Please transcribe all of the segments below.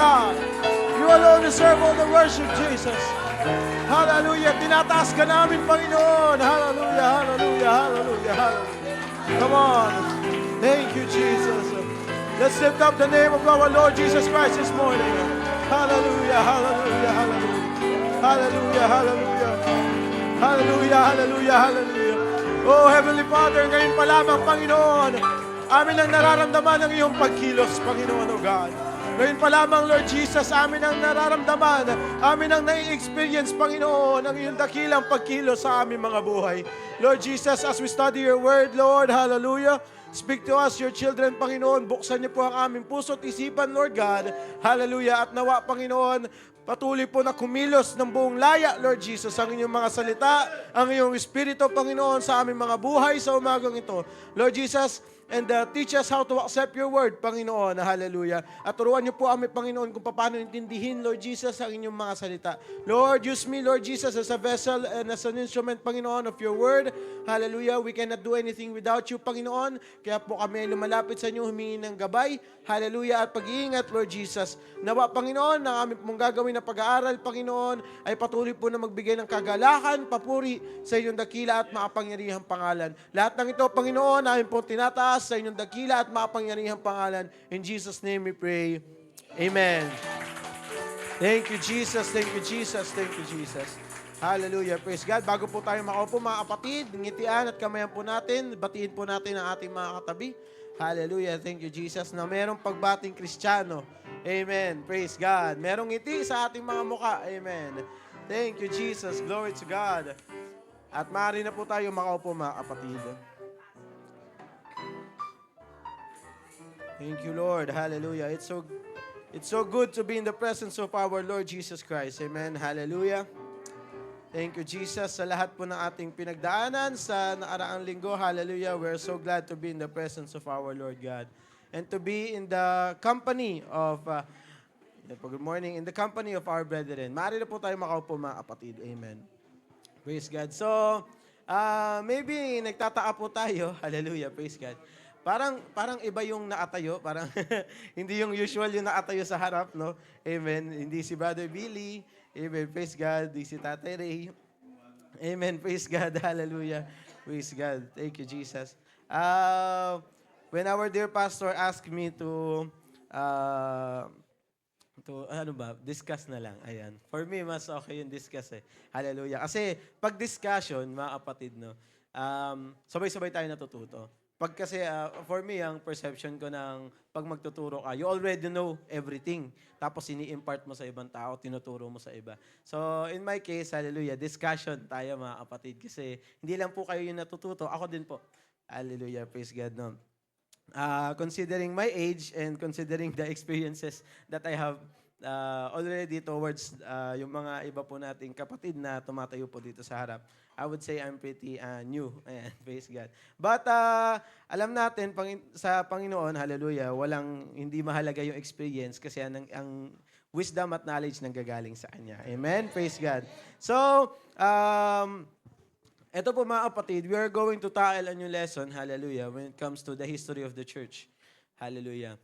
God. You alone deserve all the worship, Jesus. Hallelujah. Tinataas ka namin, Panginoon. Hallelujah, hallelujah, hallelujah, hallelujah. Come on. Thank you, Jesus. Let's lift up the name of our Lord Jesus Christ this morning. Hallelujah, hallelujah, hallelujah. Hallelujah, hallelujah. Hallelujah, hallelujah, hallelujah. Oh, Heavenly Father, ngayon pa lamang, Panginoon, amin ang nararamdaman ng iyong pagkilos, Panginoon, O God. Ngayon pa lamang, Lord Jesus, amin ang nararamdaman, amin ang nai-experience, Panginoon, ang iyong dakilang pagkilos sa aming mga buhay. Lord Jesus, as we study your word, Lord, hallelujah, speak to us, your children, Panginoon. Buksan niyo po ang aming puso at isipan, Lord God. Hallelujah. At nawa, Panginoon, patuloy po na kumilos ng buong laya, Lord Jesus, ang inyong mga salita, ang iyong Espiritu, Panginoon, sa aming mga buhay sa umagang ito. Lord Jesus, and teach us how to accept your word, Panginoon. Hallelujah. At turuan niyo po kami, Panginoon, kung paano intindihin, Lord Jesus, ang inyong mga salita. Lord, use me, Lord Jesus, as a vessel and as an instrument, Panginoon, of your word. Hallelujah. We cannot do anything without you, Panginoon. Kaya po kami lumalapit sa inyo, humingi ng gabay. Hallelujah. At pag-iingat, Lord Jesus. Nawa, Panginoon, na aming pong gagawin na pag-aaral, Panginoon, ay patuloy po na magbigay ng kagalakan, papuri sa inyong dakila at makapangyarihang pangalan. Lahat ng ito, Panginoon, namin pong tinataas sa inyong dakila at makapangyarihang pangalan. In Jesus' name we pray. Amen. Thank you, Jesus. Thank you, Jesus. Thank you, Jesus. Hallelujah. Praise God. Bago po tayo makaupo, mga kapatid, ngitian at kamayan po natin, batiin po natin ang ating mga katabi. Hallelujah. Thank you, Jesus, na merong pagbating Kristiyano. Amen. Praise God. Merong ngiti sa ating mga muka. Amen. Thank you, Jesus. Glory to God. At maaari na po tayo makaupo, mga kapatid. Thank you, Lord. Hallelujah. It's so good to be in the presence of our Lord Jesus Christ. Amen. Hallelujah. Thank you, Jesus, sa lahat po ng ating pinagdaanan sa nakaraang linggo. Hallelujah. We're so glad to be in the presence of our Lord God. And to be in the company of, good morning, in the company of our brethren. Maaari na po tayo makaupo, mga kapatid. Amen. Praise God. So, maybe nagtataka po tayo. Hallelujah. Praise God. Parang iba yung nakatayo, parang hindi yung usual yung nakatayo sa harap, no? Amen. Hindi si Brother Billy. Amen. Praise God. Hindi si Tatay Ray. Amen. Praise God. Hallelujah. Praise God. Thank you, Jesus. When our dear pastor asked me to discuss na lang. Ayan. For me, mas okay yung discuss eh. Hallelujah. Kasi pag discussion, mga kapatid, no, sabay-sabay tayo natututo. Pag kasi, for me, ang perception ko ng pag magtuturo ka, you already know everything. Tapos ini-impart mo sa ibang tao, tinuturo mo sa iba. So, in my case, hallelujah, discussion tayo, mga kapatid. Kasi hindi lang po kayo yung natututo, ako din po. Hallelujah, praise God, no. Considering my age and considering the experiences that I have already towards yung mga iba po nating kapatid na tumatayo po dito sa harap, I would say I'm pretty new. Ayan, praise God. But alam natin, sa Panginoon, hallelujah, hindi mahalaga yung experience kasi ang wisdom at knowledge nanggagaling sa Kanya. Amen? Praise God. So, ito po, mga kapatid, we are going to tackle a new lesson, hallelujah, when it comes to the history of the church. Hallelujah.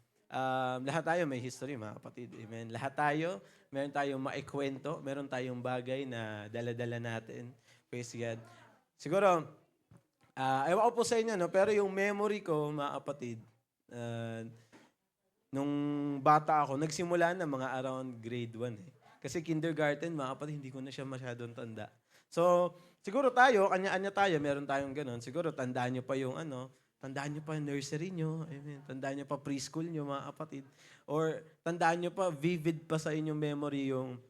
Lahat tayo may history, mga kapatid. Amen. Lahat tayo, meron tayong maikwento, meron tayong bagay na dala-dala natin. Praise God. Siguro, ewan ko po sa inyo, no? Pero yung memory ko, mga kapatid, nung bata ako, nagsimula na mga around grade 1. Eh. Kasi kindergarten, mga kapatid, hindi ko na siya masyadong tanda. So, siguro tayo, kanya-kanya tayo, meron tayong ganun. Siguro, tandaan nyo pa yung tandaan nyo pa yung nursery nyo, amen. Tandaan nyo pa preschool nyo, mga kapatid. Or, tandaan nyo pa, vivid pa sa inyong memory yung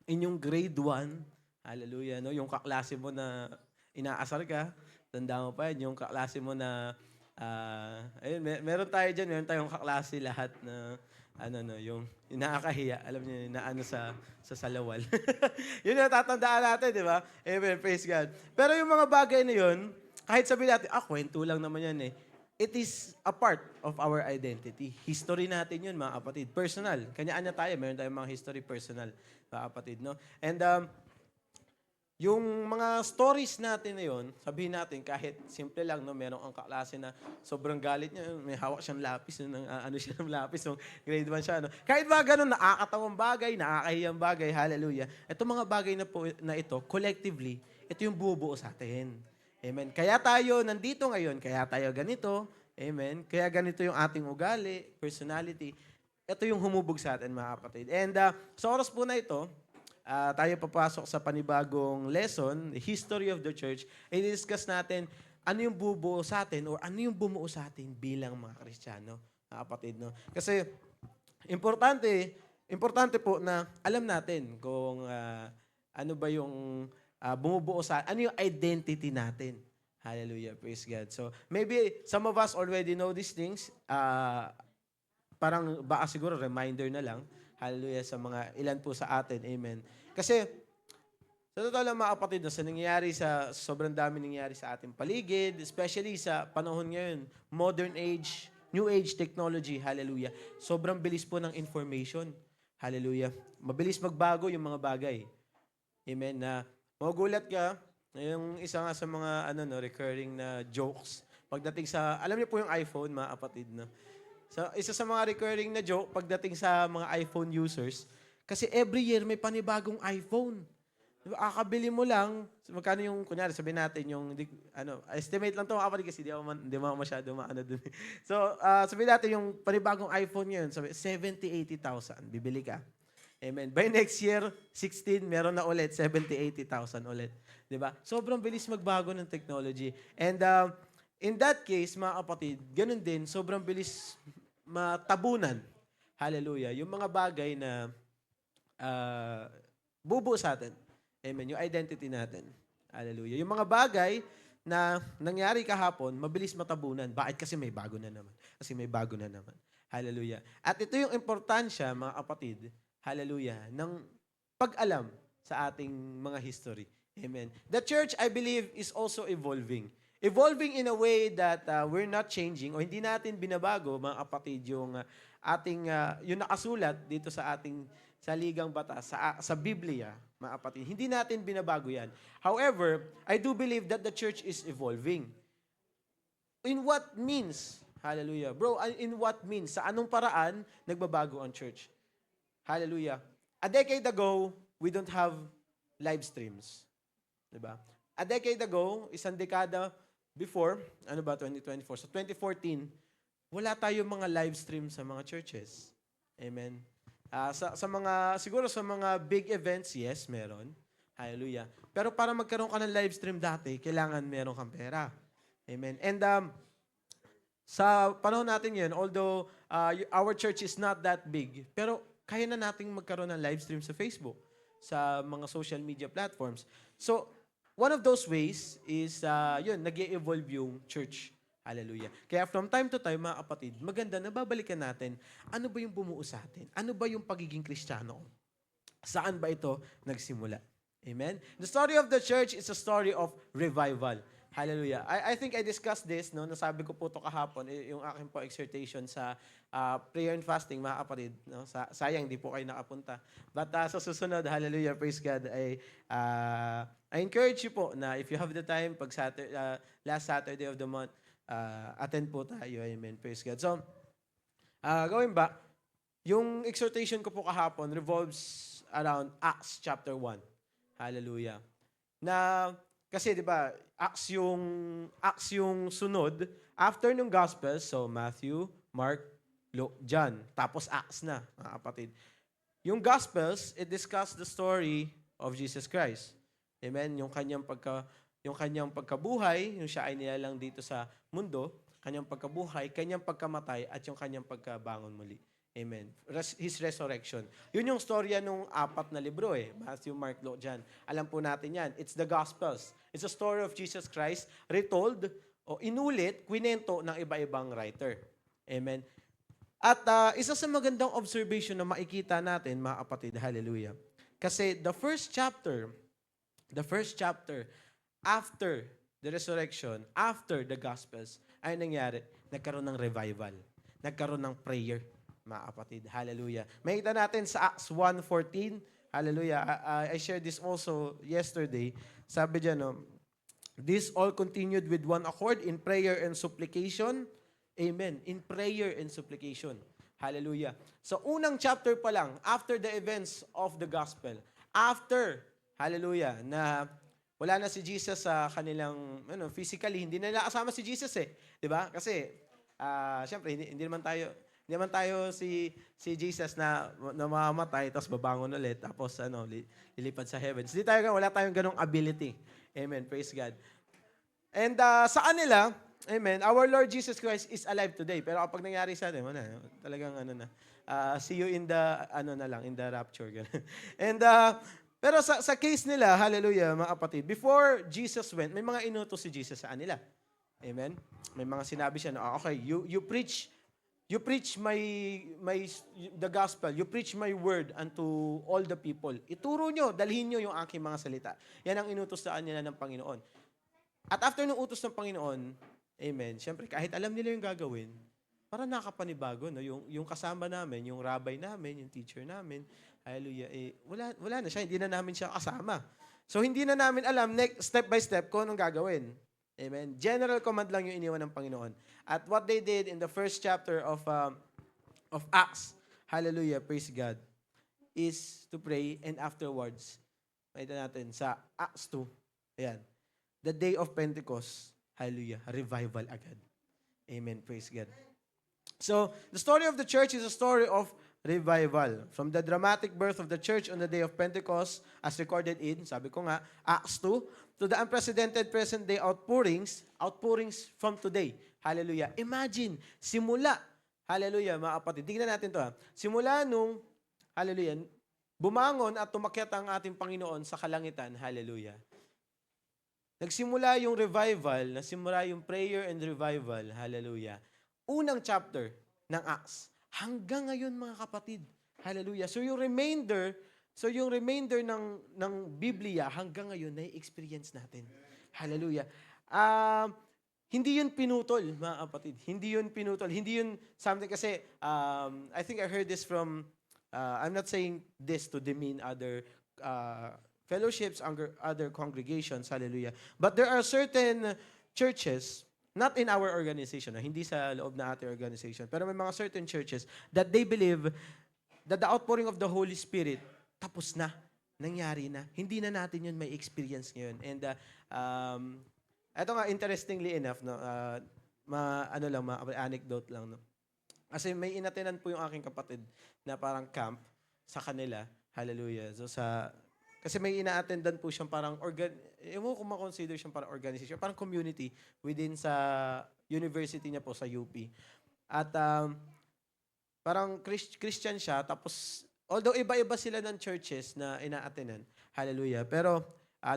inyong grade 1. Hallelujah, no? Yung kaklase mo na inaasar ka, tandaan mo pa yun. Yung kaklase mo na, ayun, meron tayo dyan, meron tayong kaklase lahat na, yung nakakahiya, alam niyo, na sa salawal. Yun yung tatandaan natin, di ba? Amen, praise God. Pero yung mga bagay na yun, kahit sabihin natin, kwento lang naman yan eh. It is a part of our identity. History natin yun, mga kapatid. Personal. Kanya-kanya tayo. Meron tayong mga history personal, mga kapatid, no? And yung mga stories natin na yun, sabihin natin, kahit simple lang, no, merong ang kaklase na sobrang galit niya, may hawak siyang lapis, ano siya ng lapis, so grade 1 siya. No? Kahit ba ganun, nakakatawang bagay, nakakahiyang bagay, hallelujah. Ito mga bagay na, na ito, collectively, ito yung bubuo sa atin. Amen. Kaya tayo nandito ngayon, kaya tayo ganito, amen. Kaya ganito yung ating ugali, personality. Ito yung humubog sa atin, mga kapatid. And sa oras po na ito, tayo papasok sa panibagong lesson, the history of the church. I-discuss natin ano yung bubuo sa atin or ano yung bumuo sa atin bilang mga Kristiyano, mga kapatid. No? Kasi importante po na alam natin kung ano ba yung bumubuo sa, ano yung identity natin. Hallelujah, praise God. So maybe some of us already know these things. Parang baka siguro reminder na lang. Hallelujah sa mga ilan po sa atin. Amen. Kasi, sa totoo lang mga kapatid, sa nangyayari sobrang dami nangyayari sa ating paligid, especially sa panahon ngayon, modern age, new age technology, hallelujah. Sobrang bilis po ng information. Hallelujah. Mabilis magbago yung mga bagay. Amen. Na magugulat ka, yung isa nga sa mga recurring na jokes, pagdating sa, alam niyo po yung iPhone, mga kapatid, no? So, isa sa mga recurring na joke pagdating sa mga iPhone users, kasi every year may panibagong iPhone. Diba, kakabili mo lang, magkano yung, kunyari, sabihin natin, yung, estimate lang ito, kapatid, kasi di mo masyado maano dun. So, sabihin natin yung panibagong iPhone yun, 70,000, 80,000, bibili ka. Amen. By next year, 16, meron na ulit, 70,000, 80,000 ulit. Diba? Sobrang bilis magbago ng technology. And in that case, mga kapatid, ganun din, sobrang bilis matabunan. Hallelujah. Yung mga bagay na bubuo sa atin. Amen. Yung identity natin. Hallelujah. Yung mga bagay na nangyari kahapon, mabilis matabunan. Bakit? Kasi may bago na naman. Kasi may bago na naman. Hallelujah. At ito yung importansya, mga kapatid, hallelujah, ng pag-alam sa ating mga history. Amen. The church, I believe, is also evolving. Evolving in a way that we're not changing o hindi natin binabago, mga kapatid, yung ating yung nakasulat dito sa ating saligang batas, sa Biblia, mga kapatid. Hindi natin binabago yan. However, I do believe that the church is evolving. In what means? Hallelujah. Bro, in what means? Sa anong paraan nagbabago ang church? Hallelujah. A decade ago, we don't have live streams. Diba? A decade ago, isang dekada before, 2024? So 2014, wala tayong mga live stream sa mga churches. Amen. Sa mga, siguro sa mga big events, yes, meron. Hallelujah. Pero para magkaroon ka ng live stream dati, kailangan meron kang pera. Amen. And sa panahon natin yun, although our church is not that big, pero kaya na nating magkaroon ng live stream sa Facebook, sa mga social media platforms. So, one of those ways is, nag-e-evolve yung church. Hallelujah. Kaya from time to time, mga kapatid, maganda na babalikan natin, ano ba yung bumuo sa atin? Ano ba yung pagiging Kristiyano? Saan ba ito nagsimula? Amen? The story of the church is a story of revival. Hallelujah. I think I discussed this, no? Nasabi ko po ito kahapon, yung aking po exhortation sa prayer and fasting, mga kapatid. No? Sayang, di po kayo nakapunta. But sa susunod, hallelujah, praise God, I encourage you po na if you have the time, pag last Saturday of the month, attend po tayo. Amen, praise God. So, going back, yung exhortation ko po kahapon revolves around Acts chapter 1. Hallelujah. Na, kasi di ba, Acts yung sunod after ng Gospels, so Matthew, Mark, Luke, John, tapos Acts na, mga kapatid. Yung Gospels, it discuss the story of Jesus Christ. Amen? Yung kanyang pagkabuhay, yung siya ay nilalang dito sa mundo, kanyang pagkabuhay, kanyang pagkamatay, at yung kanyang pagkabangon muli. Amen. His resurrection. Yun yung storya nung 4 na libro Matthew, Mark, Luke, John. Alam po natin yan. It's the Gospels. It's a story of Jesus Christ retold o inulit, kwinento ng iba-ibang writer. Amen. At isa sa magandang observation na makikita natin, mga kapatid, hallelujah. Kasi the first chapter, after the resurrection, after the Gospels, ay nangyari, nagkaroon ng revival. Nagkaroon ng prayer, mga kapatid. Hallelujah. Makita natin sa Acts 1:14, Hallelujah. I shared this also yesterday. Sabi dyan, no, this all continued with one accord in prayer and supplication. Amen. In prayer and supplication. Hallelujah. So unang chapter pa lang, after the events of the gospel, after, hallelujah, na wala na si Jesus sa kanilang, physically, hindi na nila kasama si Jesus eh. Di ba? Kasi, syempre, hindi naman tayo si Jesus na mamamatay, tapos babangon ulit, tapos lilipad sa heavens. Wala tayong ganong ability. Amen. Praise God. And sa kanila, amen, our Lord Jesus Christ is alive today. Pero kapag nangyari sa atin, talagang see you in the, in the rapture. And, pero sa case nila, hallelujah, mga kapatid, before Jesus went, may mga inutos si Jesus sa kanila. Amen? May mga sinabi siya na, okay, you preach the gospel, you preach my word unto all the people. Ituro nyo, dalhin nyo yung aking mga salita. Yan ang inutos sa kanila ng Panginoon. At after ng utos ng Panginoon, amen, syempre kahit alam nila yung gagawin, parang nakapanibago, no? Yung kasama namin, yung rabbi namin, yung teacher namin, hallelujah, wala na siya, hindi na namin siya kasama. So hindi na namin alam step by step kung anong gagawin. Amen. General command lang yung iniwan ng Panginoon. At what they did in the first chapter of Acts, hallelujah, praise God, is to pray, and afterwards, makita natin sa Acts 2, ayan, the day of Pentecost, hallelujah, revival agad. Amen, praise God. So, the story of the church is a story of revival. From the dramatic birth of the church on the day of Pentecost, as recorded in, sabi ko nga, Acts 2, to the unprecedented present-day outpourings from today. Hallelujah. Imagine, simula, hallelujah, mga kapatid, tingnan natin to ha. Simula nung, hallelujah, bumangon at tumakyat ang ating Panginoon sa kalangitan, hallelujah. Nagsimula yung revival, nagsimula yung prayer and revival, hallelujah. Unang chapter ng Acts. Hanggang ngayon, mga kapatid. Hallelujah. So yung remainder ng Biblia hanggang ngayon na-experience natin. Hallelujah. Hindi yun pinutol, mga kapatid. Hindi yun pinutol. Hindi yun something kasi, I think I heard this from, I'm not saying this to demean other fellowships, other congregations. Hallelujah. But there are certain churches, not in our organization, hindi sa loob na ating organization, pero may mga certain churches that they believe that the outpouring of the Holy Spirit, tapos na, nangyari na. Hindi na natin yun may experience ngayon. And ito nga, interestingly enough, no, anecdote lang. No? Kasi may inatenan po yung aking kapatid na parang camp sa kanila. Hallelujah. So kasi may ina-attendan po siyang parang ewan ko ma-consider siyang parang organization, parang community within sa university niya po sa UP. At parang Christian siya, tapos although iba-iba sila ng churches na ina-attendan, hallelujah, pero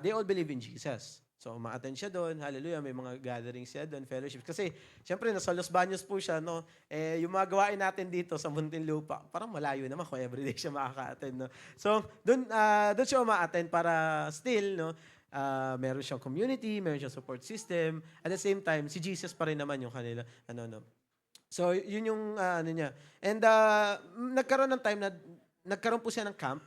they all believe in Jesus. So, ma-attend siya doon, hallelujah, may mga gatherings siya doon, fellowships. Kasi, syempre, nasa Los Baños po siya, no? Yung mga gawain natin dito sa Muntinlupa, parang malayo naman kung everyday siya makaka-attend, no? So, doon siya ma-attend para still, no? Meron siyang community, meron siyang support system. At the same time, si Jesus pa rin naman yung kanila, So, yun yung, niya. And, nagkaroon ng time na, nagkaroon po siya ng camp.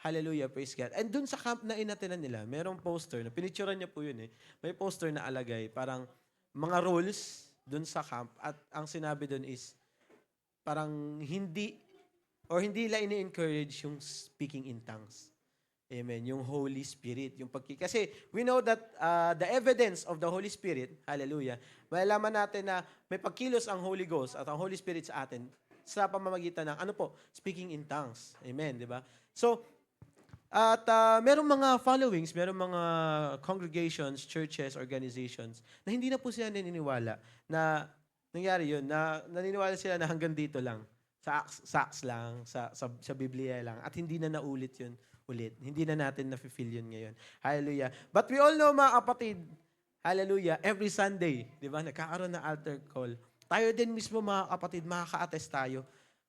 Hallelujah, praise God. And dun sa camp na inatenan nila, merong poster, na pinicturean niya po yun May poster na alagay, parang mga rules dun sa camp. At ang sinabi dun is, parang hindi la ini-encourage yung speaking in tongues. Amen. Yung Holy Spirit. Kasi we know that the evidence of the Holy Spirit, hallelujah, malalaman natin na may pagkilos ang Holy Ghost at ang Holy Spirit sa atin sa pamamagitan ng, speaking in tongues. Amen, di ba? So, at merong mga followings, merong mga congregations, churches, organizations na hindi na po sila naniniwala na nangyari yun, na naniniwala sila na hanggang dito lang, sa Acts lang, sa Biblia lang, at hindi na naulit yun ulit. Hindi na natin na-feel yun ngayon. Hallelujah. But we all know, mga kapatid, hallelujah, every Sunday, di ba, nagkakaroon ng altar call. Tayo din mismo, mga kapatid, makaka-attest tayo.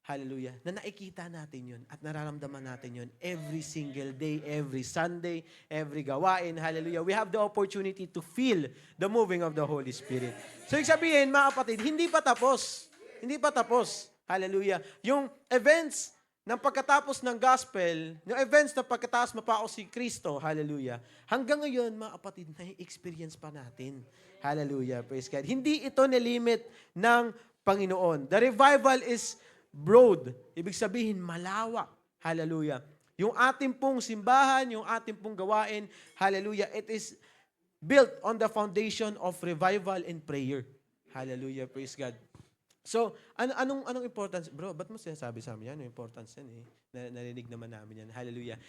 Hallelujah. Na nakikita natin yun at nararamdaman natin yun every single day, every Sunday, every gawain. Hallelujah. We have the opportunity to feel the moving of the Holy Spirit. So, ibig sabihin, mga kapatid, hindi pa tapos. Hindi pa tapos. Hallelujah. Yung events ng pagkatapos ng gospel, yung events na pagkatapos mapako si Kristo, hallelujah, hanggang ngayon, mga kapatid, na-experience pa natin. Hallelujah, praise God. Hindi ito nilimit ng Panginoon. The revival is broad. Ibig sabihin, malawak. Hallelujah. Yung ating pong simbahan, yung ating pong gawain, hallelujah, it is built on the foundation of revival and prayer. Hallelujah, praise God. So, anong importance? Bro, ba't mo sinasabi sa amin yan? Anong importance yan eh? Narinig naman namin yan. Hallelujah.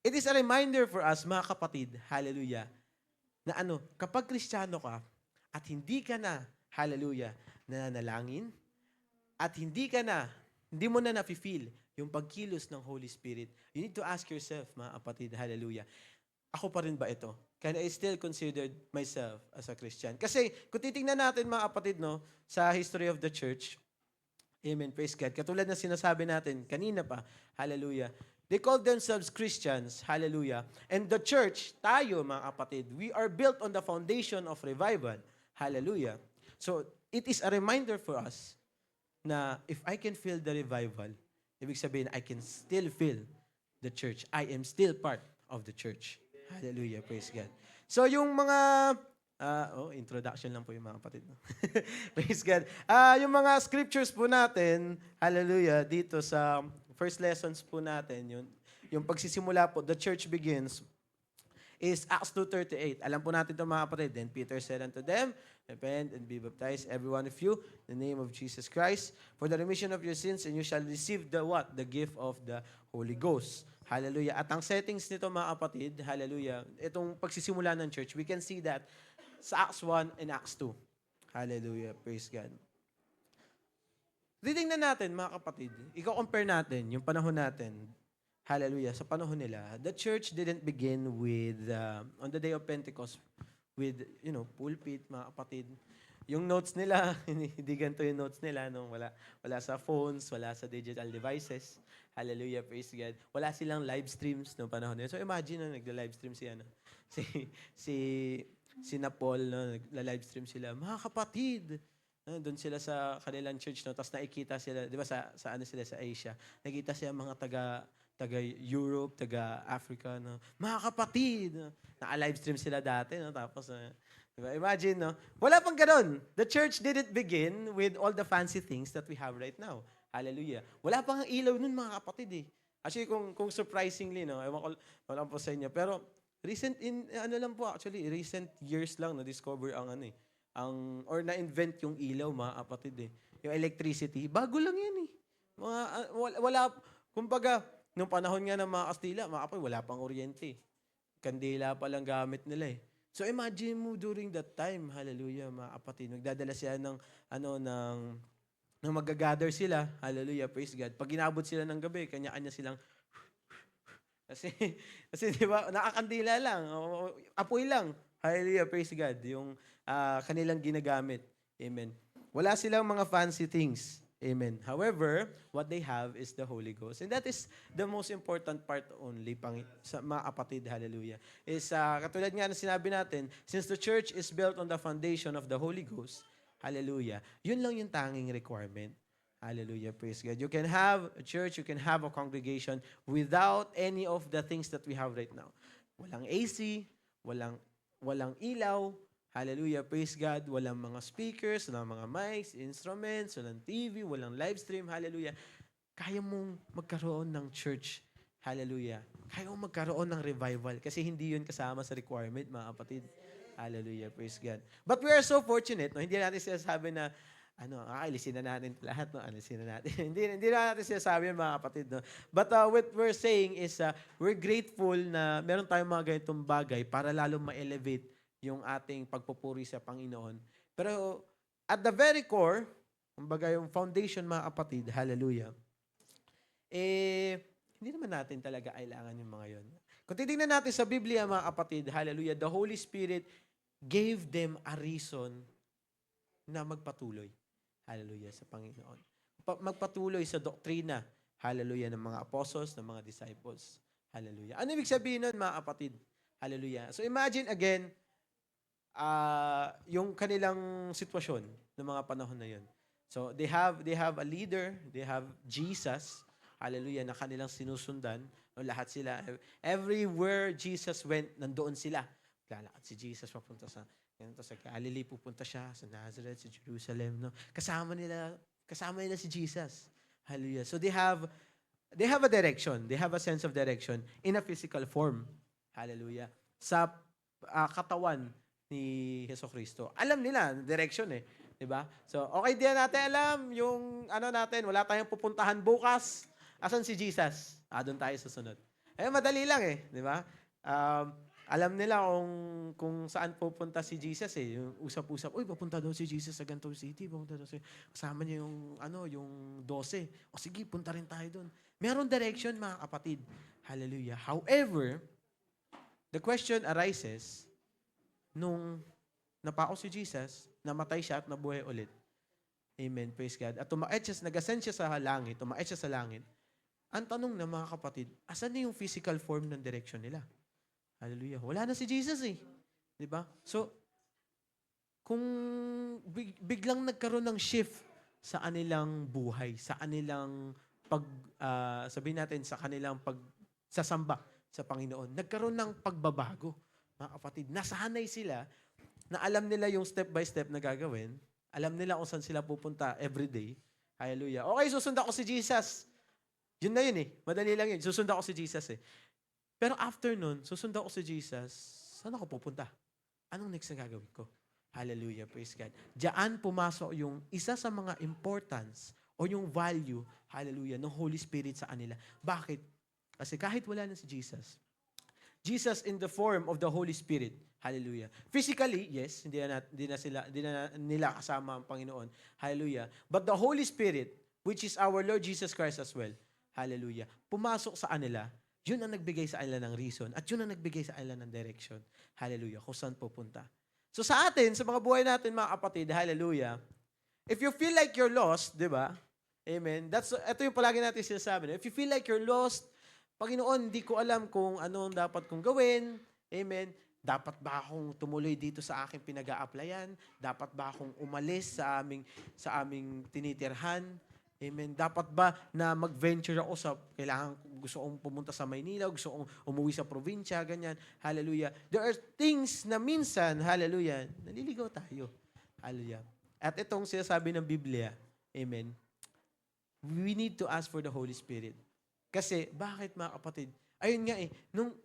It is a reminder for us, mga kapatid, hallelujah, na kapag Kristiyano ka, at hindi ka na, hallelujah, nananalangin, at hindi mo na nafe-feel yung pagkilos ng Holy Spirit, you need to ask yourself, mga kapatid, hallelujah, ako pa rin ba ito? Can I still consider myself as a Christian? Kasi kung titingnan natin, mga kapatid, sa history of the church, amen, praise God, katulad na sinasabi natin kanina pa, hallelujah, they call themselves Christians, hallelujah, and the church, tayo, mga kapatid, we are built on the foundation of revival, hallelujah. So, it is a reminder for us na if I can feel the revival, ibig sabihin, I can still feel the church. I am still part of the church. Hallelujah, praise God. So yung mga, introduction lang po yung mga kapatid. Praise God. Yung mga scriptures po natin, hallelujah, dito sa first lessons po natin, yung pagsisimula po, the church begins, is Acts 2:38. Alam po natin ito, mga kapatid. Then Peter said unto them, repent and be baptized, every one of you, in the name of Jesus Christ, for the remission of your sins, and you shall receive the what? The gift of the Holy Ghost. Hallelujah. At ang settings nito, mga kapatid, hallelujah, itong pagsisimula ng church, we can see that sa Acts 1 and Acts 2. Hallelujah. Praise God. Titingnan natin, mga kapatid, i-compare natin yung panahon natin, hallelujah, sa panahon nila. The church didn't begin with, on the day of Pentecost, with, pulpit, mga kapatid. Yung notes nila, hindi ganito yung notes nila, wala sa phones, wala sa digital devices. Hallelujah, praise God. Wala silang live streams noong panahon nila. So imagine, nagla-live stream si Napol, nagla-live stream sila. Mga kapatid, doon sila sa kanilang church, tapos nakikita sila, di ba sa sila sa Asia, nakikita sila mga taga Europe, taga Africa, mga kapatid, naka-live stream sila dati, tapos, diba? Imagine, wala pang ganun. The church didn't begin with all the fancy things that we have right now. Hallelujah. Wala pang ilaw nun, mga kapatid eh. Actually, kung surprisingly, ewan ko lang po sa inyo, pero recent years lang na-discover or na-invent yung ilaw, mga kapatid eh. Yung electricity, bago lang yan eh. Kumbaga, nung panahon nga ng mga Kastila, mga kapatid, wala pang kuryente. Kandila pa lang gamit nila eh. So imagine mo during that time, hallelujah, mga kapatid, nagdadala sila ng mag-gather sila, hallelujah, praise God. Pag inabot sila ng gabi, kanya-kanya silang, kasi di ba, nakakandila lang, apoy lang, hallelujah, praise God, yung kanilang ginagamit. Amen. Wala silang mga fancy things. Amen. However, what they have is the Holy Ghost. And that is the most important part only, sa mga kapatid, hallelujah. Is, katulad nga na sinabi natin, since the church is built on the foundation of the Holy Ghost, hallelujah, yun lang yung tanging requirement. Hallelujah, praise God. You can have a church, you can have a congregation without any of the things that we have right now. Walang AC, walang ilaw, hallelujah, praise God, walang mga speakers, walang mga mics, instruments, walang TV, walang live stream, hallelujah. Kaya mong magkaroon ng church, hallelujah. Kaya mong magkaroon ng revival kasi hindi yun kasama sa requirement, mga kapatid. Hallelujah, praise God. But we are so fortunate, hindi natin sinasabi na, alisin na natin lahat, alisin na natin. hindi na natin sinasabi yan, mga kapatid, But what we're saying is, we're grateful na meron tayong mga ganitong bagay para lalo ma-elevate yung ating pagpupuri sa Panginoon. Pero, at the very core, kumbaga yung foundation, mga kapatid, hallelujah, hindi naman natin talaga kailangan yung mga yon. Kung titingnan natin sa Biblia, mga kapatid, hallelujah, the Holy Spirit gave them a reason na magpatuloy. Hallelujah, sa Panginoon. Magpatuloy sa doktrina, hallelujah, ng mga apostles, ng mga disciples. Hallelujah. Ano ibig sabihin nun, mga kapatid? Hallelujah. So imagine again, yung kanilang sitwasyon ng mga panahon na yun. So they have a leader, they have Jesus, hallelujah, na kanilang sinusundan, no, lahat sila. Everywhere Jesus went, nandoon sila. Lalakad si Jesus papunta sa Galilee, pupunta siya sa Nazareth, sa Jerusalem, no. Kasama nila si Jesus. Hallelujah. So they have a direction. They have a sense of direction in a physical form. Hallelujah. Sa katawan ni Jesucristo. Alam nila, direction eh. Diba? So, okay, di natin alam yung natin, wala tayong pupuntahan bukas. Asan si Jesus? Doon tayo susunod. Madali lang eh. Diba? Alam nila kung saan pupunta si Jesus eh. Yung usap-usap, uy, papunta daw si Jesus sa ganitong city. Papunta daw kasama niya yung 12. O sige, punta rin tayo doon. Meron direction, mga kapatid. Hallelujah. However, the question arises, nung napako si Jesus, namatay siya at nabuhay ulit. Amen. Praise God. At nag-ascend siya sa langit, tumaet siya sa langit. Ang tanong na mga kapatid, asan na yung physical form ng direction nila? Hallelujah. Wala na si Jesus eh. Diba? So, kung biglang nagkaroon ng shift sa kanilang buhay, sa kanilang sabihin natin, sa kanilang pagsasamba sa Panginoon, nagkaroon ng pagbabago. Mga kapatid, nasanay sila na alam nila yung step by step na gagawin, alam nila kung saan sila pupunta everyday. Hallelujah. Okay, susundan ko si Jesus. Yun na yun eh. Madali lang yun. Susundan ko si Jesus eh. Pero after nun, susundan ko si Jesus, saan ako pupunta? Anong next na gagawin ko? Hallelujah. Praise God. Diyan pumasok yung isa sa mga importance o yung value, hallelujah, ng Holy Spirit sa kanila. Bakit? Kasi kahit wala na si Jesus in the form of the Holy Spirit, hallelujah. Physically, yes, hindi na nila kasama ang Panginoon. Hallelujah. But the Holy Spirit, which is our Lord Jesus Christ as well, hallelujah, pumasok sa kanila. Yun ang nagbigay sa kanila ng reason at yun ang nagbigay sa kanila ng direction. Hallelujah. Kung saan pupunta. So sa atin, sa mga buhay natin, mga kapatid, hallelujah, if you feel like you're lost, di ba? Amen. Ito yung palagi natin sinasabi. If you feel like you're lost, Panginoon, hindi ko alam kung ano ang dapat kong gawin. Amen. Dapat ba akong tumuloy dito sa aking pinag-a-applyan? Dapat ba akong umalis sa aming tinitirhan? Amen. Dapat ba na mag-venture ako gusto kong pumunta sa Maynila, gusto kong umuwi sa probinsya, ganyan. Hallelujah. There are things na minsan, hallelujah, naliligaw tayo. Hallelujah. At itong sinasabi ng Biblia, amen, we need to ask for the Holy Spirit. Kasi, bakit mga kapatid? Ayun nga eh,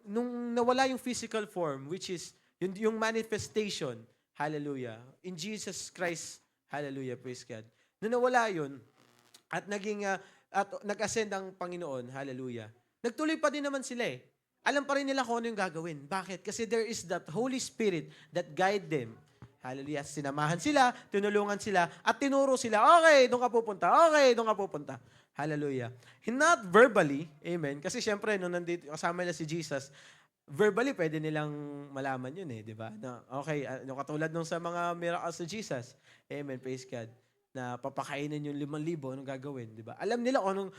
nung nawala yung physical form, which is yung manifestation, hallelujah, in Jesus Christ, hallelujah, praise God. Nung nawala yun, at nag-ascend ang Panginoon, hallelujah, nagtuloy pa din naman sila eh. Alam pa rin nila kung ano yung gagawin. Bakit? Kasi there is that Holy Spirit that guide them. Hallelujah. Sinamahan sila, tinulungan sila, at tinuro sila, okay, doon ka pupunta, okay, doon ka pupunta. Hallelujah. Not verbally, amen, kasi syempre, nung nandito, kasama nila si Jesus, verbally, pwede nilang malaman yun eh, di ba? Na, okay, katulad nung sa mga miracles ni Jesus, amen, praise God, na papakainin yung 5,000, anong gagawin, di ba? Alam nila kung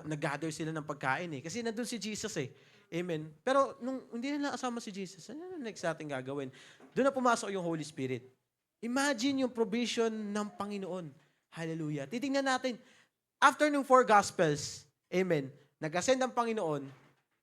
nag-gather sila ng pagkain eh, kasi nandun si Jesus eh. Amen. Pero nung hindi nila kasama si Jesus, ano next natin gagawin? Doon na pumasok yung Holy Spirit. Imagine yung provision ng Panginoon. Hallelujah. Titingnan natin, after nung 4 Gospels, amen, nag-ascend ang Panginoon,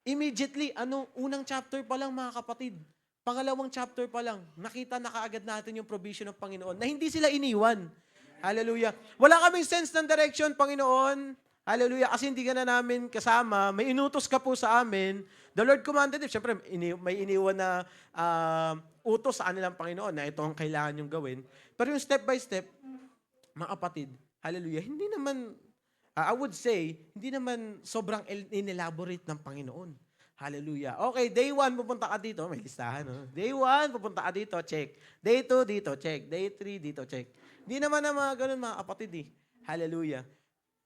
immediately, unang chapter pa lang mga kapatid, pangalawang chapter pa lang, nakita na kaagad natin yung provision ng Panginoon na hindi sila iniwan. Hallelujah. Wala kaming sense ng direction, Panginoon. Hallelujah. Kasi hindi ka na namin kasama. May inutos ka po sa amin. The Lord commanded it. Siyempre, may iniwan na utos sa kanilang Panginoon na ito ang kailangan yung gawin. Pero yung step by step, mga kapatid, hallelujah, hindi naman, I would say, hindi naman sobrang inelaborate ng Panginoon. Hallelujah. Okay, day 1, pupunta ka dito. May listahan, no? Day 1, pupunta ka dito, check. Day 2, dito, check. Day 3, dito, check. Hindi naman na mga ganun, mga kapatid, eh. Hallelujah.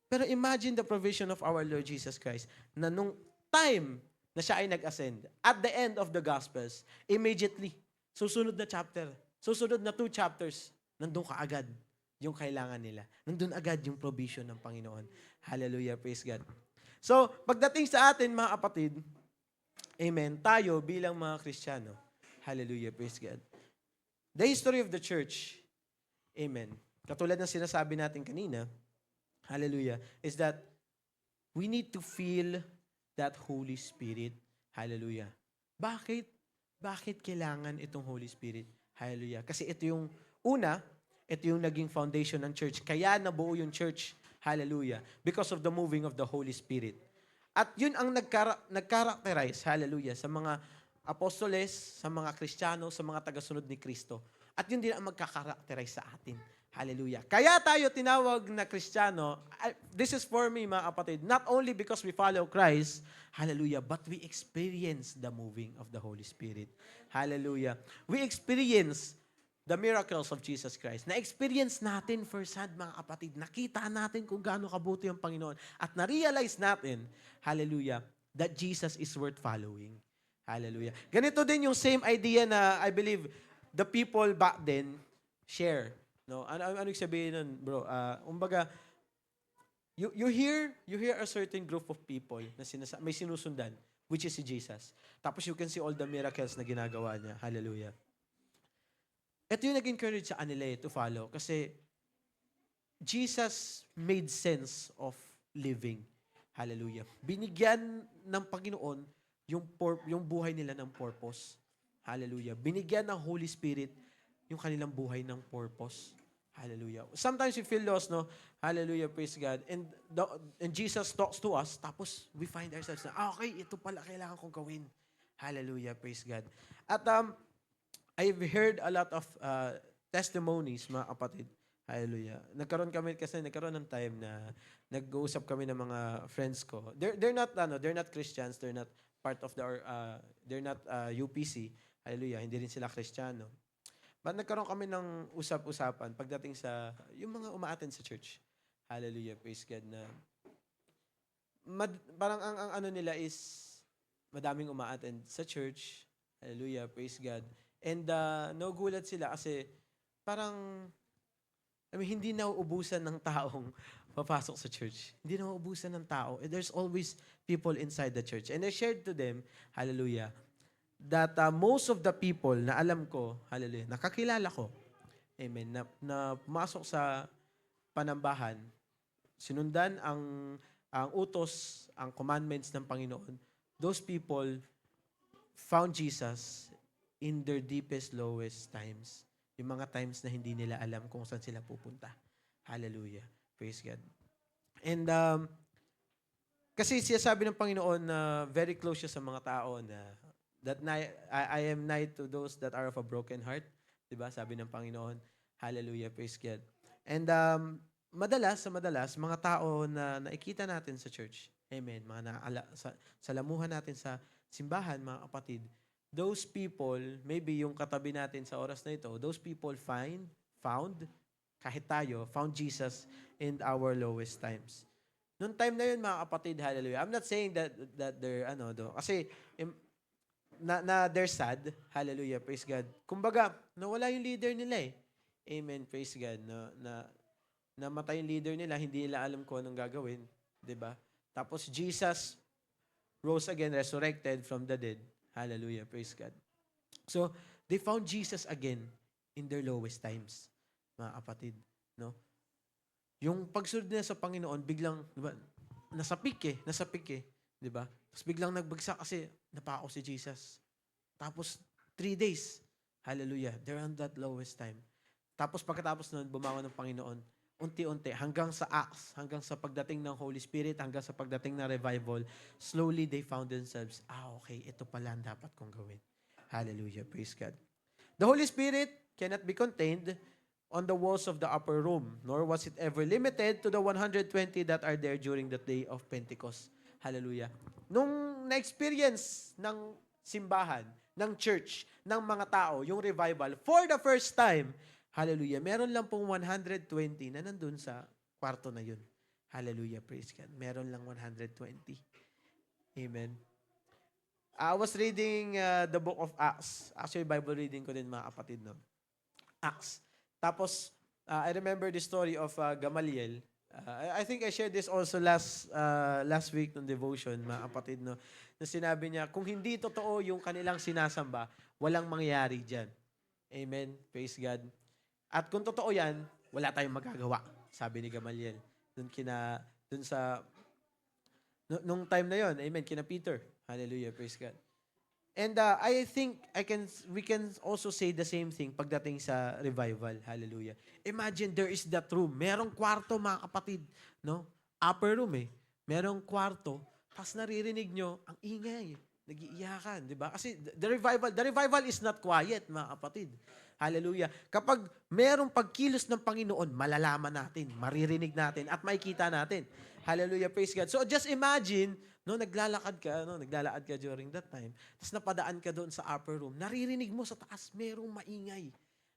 Pero imagine the provision of our Lord Jesus Christ na nung time na siya ay nag-ascend, at the end of the Gospels, immediately, susunod na chapter, susunod na 2 chapters, nandun ka agad yung kailangan nila. Nandun agad yung provision ng Panginoon. Hallelujah, praise God. So, pagdating sa atin, mga kapatid, amen, tayo bilang mga Kristiyano, hallelujah, praise God. The history of the church, amen, katulad ng sinasabi natin kanina, hallelujah, is that we need to feel that Holy Spirit. Hallelujah. Bakit? Bakit kailangan itong Holy Spirit? Hallelujah. Kasi ito yung una, ito yung naging foundation ng church. Kaya nabuo yung church. Hallelujah. Because of the moving of the Holy Spirit. At yun ang nag-characterize, hallelujah, sa mga apostoles, sa mga Kristiyano, sa mga tagasunod ni Kristo. At yun din ang magkakarakterize sa atin. Hallelujah. Kaya tayo tinawag na Kristiyano, this is for me, mga kapatid, not only because we follow Christ, hallelujah, but we experience the moving of the Holy Spirit. Hallelujah. We experience the miracles of Jesus Christ. Na-experience natin firsthand, mga kapatid. Nakita natin kung gaano kabuti ang Panginoon. At na-realize natin, hallelujah, that Jesus is worth following. Hallelujah. Ganito din yung same idea na I believe the people back then share. No, ano sabihin nun, bro? Umbaga, you hear a certain group of people na may sinusundan, which is si Jesus. Tapos you can see all the miracles na ginagawa niya. Hallelujah. Ito yung nag-encourage sa kanila to follow kasi Jesus made sense of living. Hallelujah. Binigyan ng Panginoon yung buhay nila ng purpose. Hallelujah. Binigyan ng Holy Spirit yung kanilang buhay ng purpose. Hallelujah. Sometimes we feel lost, no? Hallelujah, praise God. And Jesus talks to us, tapos we find ourselves na, okay, ito pala kailangan kong gawin. Hallelujah, praise God. At I've heard a lot of testimonies, mga kapatid. Hallelujah. Nagkaroon ng time na nag-uusap kami ng mga friends ko. They're not Christians, they're not part of they're not UPC. Hallelujah, hindi rin sila Kristiyano. But nagkaroon kami ng usap-usapan pagdating sa yung mga umaattend sa church. Hallelujah, praise God na parang ang ano nila is madaming umaattend sa church. Hallelujah, praise God. And nagugulat sila kasi parang hindi nauubusan ng taong papasok sa church. Hindi nauubusan ng tao. There's always people inside the church. And I shared to them, hallelujah, that most of the people na alam ko, hallelujah, nakakilala ko, amen, na pumasok sa panambahan, sinundan ang utos, ang commandments ng Panginoon, those people found Jesus in their deepest, lowest times. Yung mga times na hindi nila alam kung saan sila pupunta. Hallelujah. Praise God. And kasi siya sabi ng Panginoon na very close siya sa mga tao na that I am nigh to those that are of a broken heart. Diba? Sabi ng Panginoon. Hallelujah. Praise God. And madalas, mga tao na nakikita natin sa church, amen, sa lamuhan natin sa simbahan, mga kapatid, those people, maybe yung katabi natin sa oras na ito, those people found Jesus in our lowest times. Noong time na yun, mga kapatid, hallelujah. I'm not saying that they're, kasi, they're sad. Hallelujah. Praise God. Kumbaga, nawala yung leader nila eh. Amen. Praise God. Namatay yung leader nila, hindi nila alam kung anong gagawin. Diba? Tapos Jesus rose again, resurrected from the dead. Hallelujah. Praise God. So, they found Jesus again in their lowest times. Mga kapatid. No? Yung pagsunod nila sa Panginoon, biglang, diba, nasa peak eh. Diba? Tapos biglang nagbagsak kasi napako si Jesus. Tapos 3 days. Hallelujah. They're on that lowest time. Tapos pagkatapos nun, bumangon ng Panginoon. Unti-unti, hanggang sa Acts, hanggang sa pagdating ng Holy Spirit, hanggang sa pagdating ng revival, slowly they found themselves, okay, ito pala ang dapat kong gawin. Hallelujah. Praise God. The Holy Spirit cannot be contained on the walls of the upper room, nor was it ever limited to the 120 that are there during the day of Pentecost. Hallelujah. Nung na-experience ng simbahan, ng church, ng mga tao, yung revival, for the first time, hallelujah, meron lang pong 120 na nandun sa kwarto na yun. Hallelujah, praise God. Meron lang 120. Amen. I was reading the book of Acts. Actually, Bible reading ko din, mga kapatid, no? Acts. Tapos, I remember the story of Gamaliel. I think I shared this also last week ng devotion, mga kapatid, no? Na sinabi niya, kung hindi totoo yung kanilang sinasamba, walang mangyayari dyan. Amen. Praise God. At kung totoo yan, wala tayong magagawa, sabi ni Gamaliel. Dun sa Nung time na yon, amen, kina Peter. Hallelujah, praise God. And I think we can also say the same thing pagdating sa revival. Hallelujah. Imagine there is that room. Merong kwarto, mga kapatid, no? Upper room eh. Merong kwarto, tapos naririnig nyo ang ingay. Nag-iiyakan, di ba? Kasi the revival is not quiet, mga kapatid. Hallelujah. Kapag merong pagkilos ng Panginoon, malalaman natin, maririnig natin, at makikita natin. Hallelujah, praise God. So just imagine, naglalakad ka during that time, tapos napadaan ka doon sa upper room, naririnig mo sa taas, merong maingay.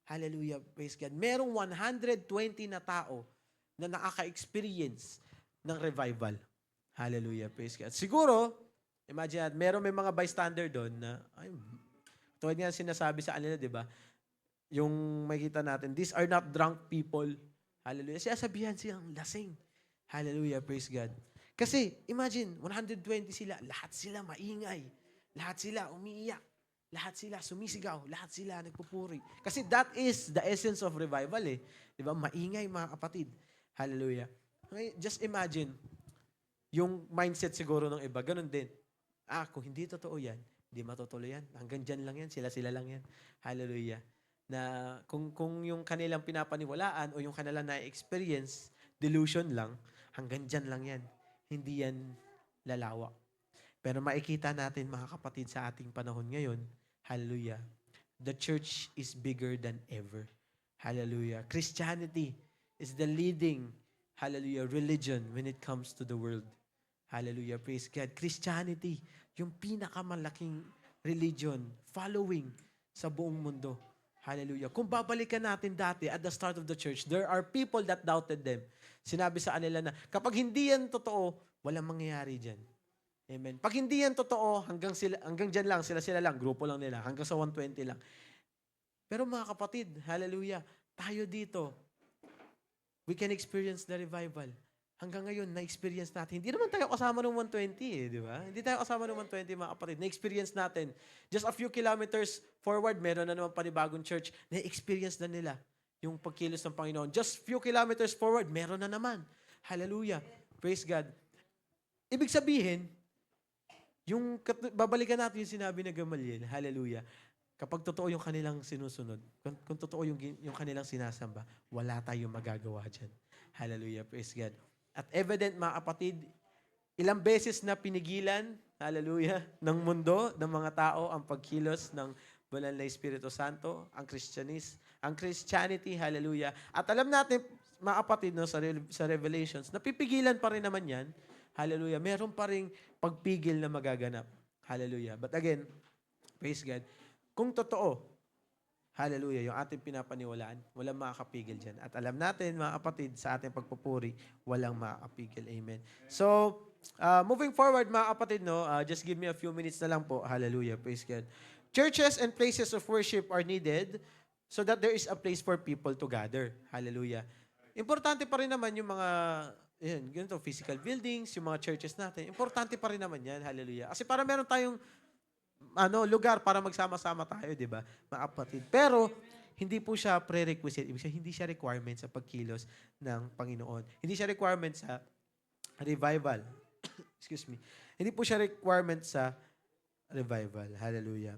Hallelujah, praise God. Merong 120 na tao na nakaka-experience ng revival. Hallelujah, praise God. Siguro, imagine, may mga bystander doon na, tulad nga sinasabi sa kanila, di ba? Yung makita natin, these are not drunk people. Hallelujah. Sasabihan silang lasing. Hallelujah, praise God. Kasi, imagine, 120 sila, lahat sila maingay. Lahat sila umiiyak. Lahat sila sumisigaw. Lahat sila nagpupuri. Kasi that is the essence of revival eh. Di ba? Maingay, mga kapatid. Hallelujah. Okay, just imagine, yung mindset siguro ng iba, ganun din. Kung hindi totoo yan, hindi matutuloy yan. Hanggang dyan lang yan, sila lang yan. Hallelujah. Na kung yung kanilang pinapaniwalaan o yung kanilang na-experience, delusion lang, hanggang dyan lang yan. Hindi yan lalawa. Pero makikita natin, mga kapatid, sa ating panahon ngayon, hallelujah, the church is bigger than ever. Hallelujah. Christianity is the leading, hallelujah, religion when it comes to the world. Hallelujah. Praise God. Christianity, yung pinakamalaking religion, following sa buong mundo. Hallelujah. Kung babalikan natin dati at the start of the church, there are people that doubted them. Sinabi sa kanila na kapag hindi yan totoo, walang mangyayari dyan. Amen. Pag hindi yan totoo, hanggang dyan lang, sila lang, grupo lang nila, hanggang sa 120 lang. Pero mga kapatid, hallelujah, tayo dito, we can experience the revival. Hanggang ngayon, na-experience natin. Hindi naman tayo kasama ng 120 di ba? Hindi tayo kasama ng 120, mga kapatid. Na-experience natin. Just a few kilometers forward, meron na naman panibagong church. Na-experience na nila yung pagkilos ng Panginoon. Just few kilometers forward, meron na naman. Hallelujah. Praise God. Ibig sabihin, babalikan natin yung sinabi na Gamaliel. Hallelujah. Kapag totoo yung kanilang sinusunod, kung totoo yung kanilang sinasamba, wala tayong magagawa dyan. Hallelujah. Praise God. At evident, mga kapatid, ilang beses na pinigilan, hallelujah, ng mundo, ng mga tao, ang pagkilos ng banal na Espiritu Santo, ang Christianity, hallelujah. At alam natin, mga kapatid, sa Revelations, napipigilan pa rin naman yan, hallelujah. Meron pa rin pagpigil na magaganap, hallelujah. But again, praise God, kung totoo, hallelujah, yung ating pinapaniwalaan, walang makakapigil dyan. At alam natin, mga kapatid, sa ating pagpupuri, walang makakapigil. Amen. So, moving forward, mga kapatid, just give me a few minutes na lang po. Hallelujah. Praise God. Churches and places of worship are needed so that there is a place for people to gather. Hallelujah. Importante pa rin naman yung mga ganito, physical buildings, yung mga churches natin. Importante pa rin naman yan. Hallelujah. Kasi para meron tayong lugar para magsama-sama tayo, di ba? Mga kapatid. Pero, hindi po siya prerequisite. Ibig sabihin, hindi siya requirement sa pagkilos ng Panginoon. Hindi siya requirement sa revival. Excuse me. Hindi po siya requirement sa revival. Hallelujah.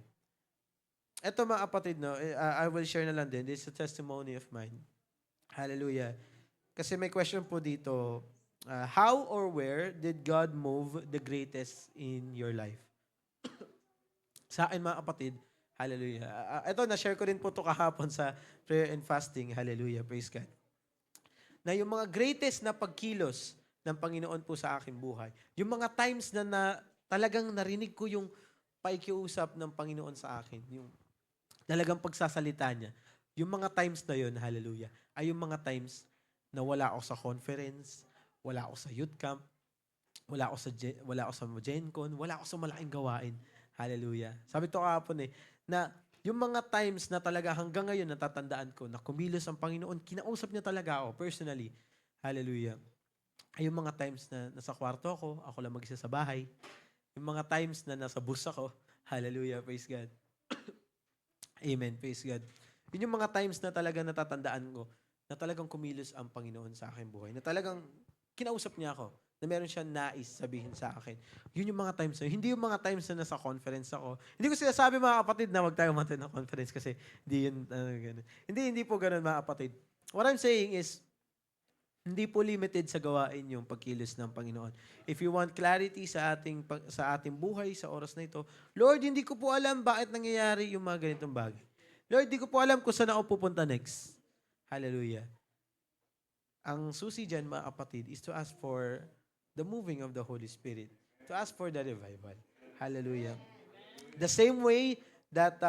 Ito, mga kapatid, I will share na lang din. This is a testimony of mine. Hallelujah. Kasi may question po dito, how or where did God move the greatest in your life? Sa akin, mga kapatid, hallelujah. Ito, na-share ko rin po ito kahapon sa prayer and fasting. Hallelujah. Praise God. Na yung mga greatest na pagkilos ng Panginoon po sa aking buhay, yung mga times na talagang narinig ko yung paikiusap ng Panginoon sa akin, yung talagang pagsasalita niya, yung mga times na yun, hallelujah, ay yung mga times na wala ako sa conference, wala ako sa youth camp, wala ako sa GenCon, wala ako sa malaking gawain. Hallelujah. Sabi to kahapon na yung mga times na talaga hanggang ngayon natatandaan ko na kumilos ang Panginoon, kinausap niya talaga ako personally. Hallelujah. Ay yung mga times na nasa kwarto ako lang mag-isa sa bahay. Yung mga times na nasa bus ako. Hallelujah. Praise God. Amen. Praise God. Yun yung mga times na talaga natatandaan ko na talagang kumilos ang Panginoon sa aking buhay. Na talagang kinausap niya ako. na meron siyang nais sabihin sa akin. Yun yung mga times na, hindi yung mga times na nasa conference ako. Hindi ko sinasabi mga kapatid na wag tayo matin ng conference kasi hindi yun, ganun. Hindi po ganun mga kapatid. What I'm saying is, hindi po limited sa gawain yung pagkilos ng Panginoon. If you want clarity sa ating buhay sa oras na ito, Lord, hindi ko po alam bakit nangyayari yung mga ganitong bagay. Lord, hindi ko po alam kung saan ako pupunta next. Hallelujah. Ang susi dyan, mga kapatid, is to ask for the moving of the Holy Spirit. To ask for the revival. Hallelujah. The same way that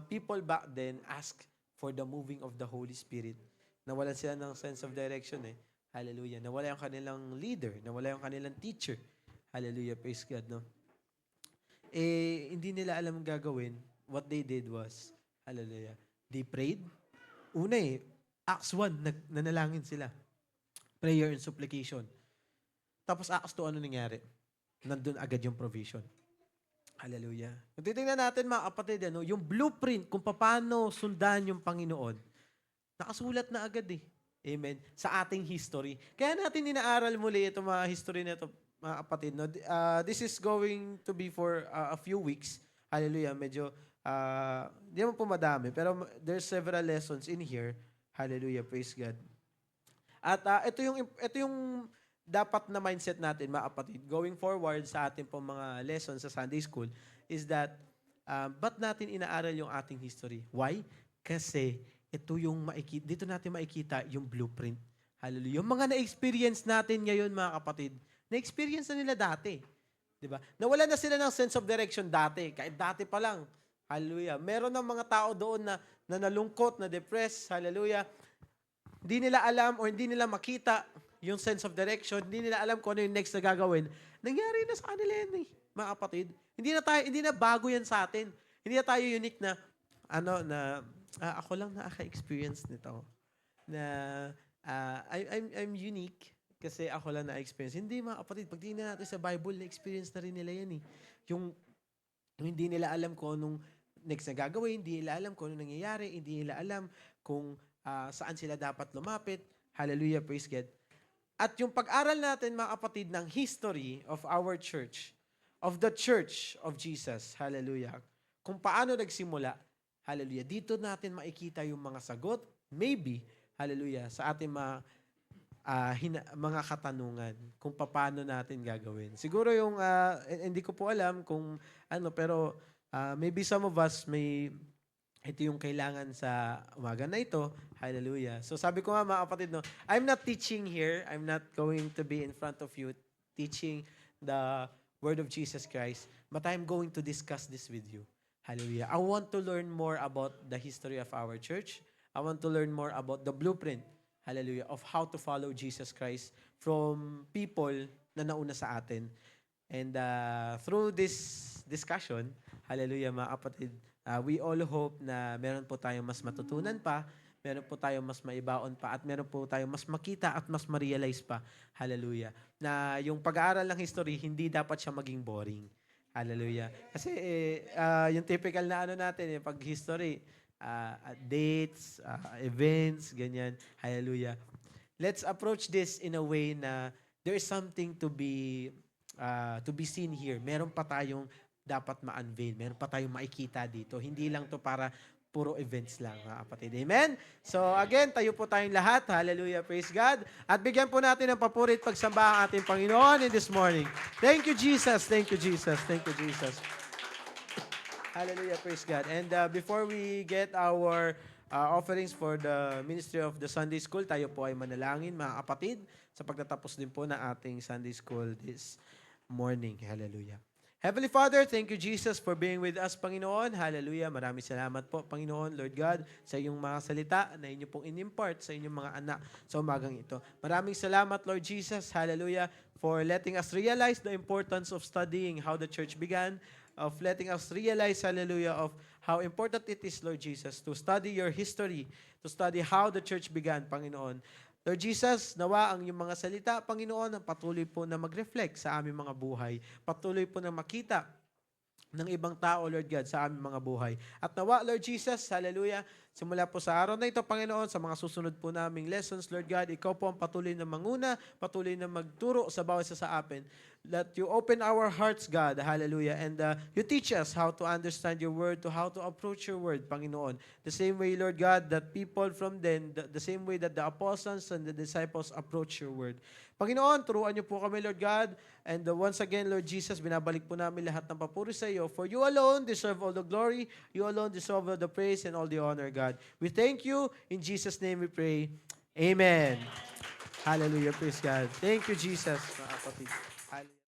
people back then asked for the moving of the Holy Spirit. Nawalan sila ng sense of direction eh. Hallelujah. Nawala yung kanilang leader. Nawala yung kanilang teacher. Hallelujah. Praise God, no? Hindi nila alam ang gagawin. What they did was, hallelujah, they prayed. Una Acts 1, nanalangin sila. Prayer and supplication. Tapos Acts 2, ano nangyari? Nandun agad yung provision. Hallelujah. Kung titingnan natin mga kapatid, yung blueprint kung paano sundan yung Panginoon, nakasulat na agad Amen. Sa ating history. Kaya natin inaaral muli itong mga history na ito, mga kapatid. No? This is going to be for a few weeks. Hallelujah. Medyo, hindi naman po madami, pero there's several lessons in here. Hallelujah. Praise God. At ito yung dapat na mindset natin, mga kapatid, going forward sa ating pong mga lessons sa Sunday School, is that, ba't natin inaaral yung ating history? Why? Kasi, ito yung dito natin makikita yung blueprint. Hallelujah. Yung mga na-experience natin ngayon, mga kapatid, na-experience na nila dati. Diba? Nawala na sila ng sense of direction dati. Kahit dati pa lang. Hallelujah. Meron ng mga tao doon na nalungkot, na depressed. Hallelujah. Hindi nila alam o hindi nila makita yung sense of direction. Hindi nila alam kung ano yung next na gagawin. Nangyari na sa kanila yan mga kapatid. Hindi na bago yan sa atin. Hindi na tayo unique na ako lang nakaka-experience nito. Na I'm unique kasi ako lang na-experience. Hindi mga kapatid, pag tingnan natin sa Bible, na-experience na rin nila yan Yung hindi nila alam kung anong next na gagawin, hindi nila alam kung anong nangyayari, hindi nila alam kung saan sila dapat lumapit. Hallelujah, praise God. At yung pag-aral natin, mga kapatid, ng history of our church, of the church of Jesus, hallelujah, kung paano nagsimula, hallelujah, dito natin makikita yung mga sagot, maybe, hallelujah, sa ating mga katanungan kung paano natin gagawin. Siguro yung, hindi ko po alam kung pero maybe some of us ito yung kailangan sa umaga na ito. Hallelujah. So sabi ko nga mga kapatid, I'm not teaching here. I'm not going to be in front of you teaching the Word of Jesus Christ, but I'm going to discuss this with you. Hallelujah. I want to learn more about the history of our church. I want to learn more about the blueprint, hallelujah, of how to follow Jesus Christ from people na nauna sa atin. And through this discussion, hallelujah mga kapatid, we all hope na meron po tayong mas matutunan pa, meron po tayong mas maibaon pa, at meron po tayong mas makita at mas ma-realize pa, hallelujah, na yung pag-aaral ng history, hindi dapat siya maging boring. Hallelujah. Kasi yung typical na natin, pag history, dates, events, ganyan. Hallelujah. Let's approach this in a way na there is something to be seen here. Meron pa tayong dapat ma-unveil. Meron pa tayong makikita dito. Hindi lang to para puro events lang, mga kapatid. Amen? So again, tayo po tayong lahat. Hallelujah. Praise God. At bigyan po natin ng papurit pagsamba ang ating Panginoon in this morning. Thank you, Jesus. Thank you, Jesus. Thank you, Jesus. Hallelujah. Praise God. And before we get our offerings for the ministry of the Sunday School, tayo po ay manalangin, mga kapatid, sa pagtatapos din po ng ating Sunday School this morning. Hallelujah. Heavenly Father, thank you, Jesus, for being with us, Panginoon. Hallelujah. Maraming salamat po, Panginoon, Lord God, sa inyong mga salita na inyo pong inimpart sa inyong mga anak sa umagang ito. Maraming salamat, Lord Jesus, hallelujah, for letting us realize the importance of studying how the church began, of letting us realize, hallelujah, of how important it is, Lord Jesus, to study your history, to study how the church began, Panginoon. Lord Jesus, nawa ang iyong mga salita, Panginoon, patuloy po na mag-reflect sa aming mga buhay. Patuloy po na makita ng ibang tao, Lord God, sa aming mga buhay. At nawa, Lord Jesus, hallelujah, Simula po sa araw na ito, Panginoon, sa mga susunod po naming lessons, Lord God, ikaw po ang patuloy na manguna, patuloy na magturo sa bawat isa sa atin. Let you open our hearts, God, hallelujah, and you teach us how to understand your word, to how to approach your word, Panginoon. The same way, Lord God, that people from then, the same way that the apostles and the disciples approach your word. Panginoon, turuan niyo po kami, Lord God, and once again, Lord Jesus, binabalik po namin lahat ng papuri sa iyo, for you alone deserve all the glory, you alone deserve all the praise and all the honor, God. We thank you. In Jesus' name we pray. Amen. Hallelujah. Praise God. Thank you, Jesus. Mga kapatid. Hallelujah.